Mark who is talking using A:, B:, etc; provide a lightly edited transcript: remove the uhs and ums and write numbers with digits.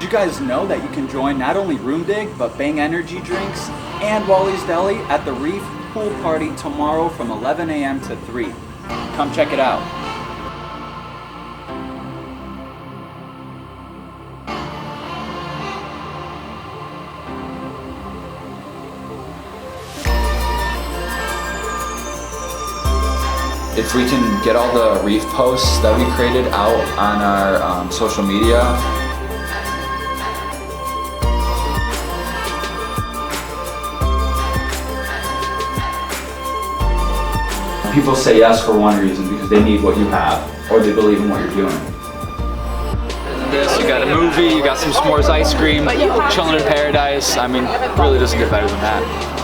A: you guys know that you can join not only RoomDig, but Bang Energy Drinks and Wally's Deli at the Reef Pool Party tomorrow from 11 a.m. to 3. Come check it out. If we can get all the reef posts that we created out on our social media. People say yes for one reason, because they need what you have, or they believe in what you're doing. This, you got a movie, you got some s'mores ice cream, chilling in paradise. I mean, it really doesn't get better than that.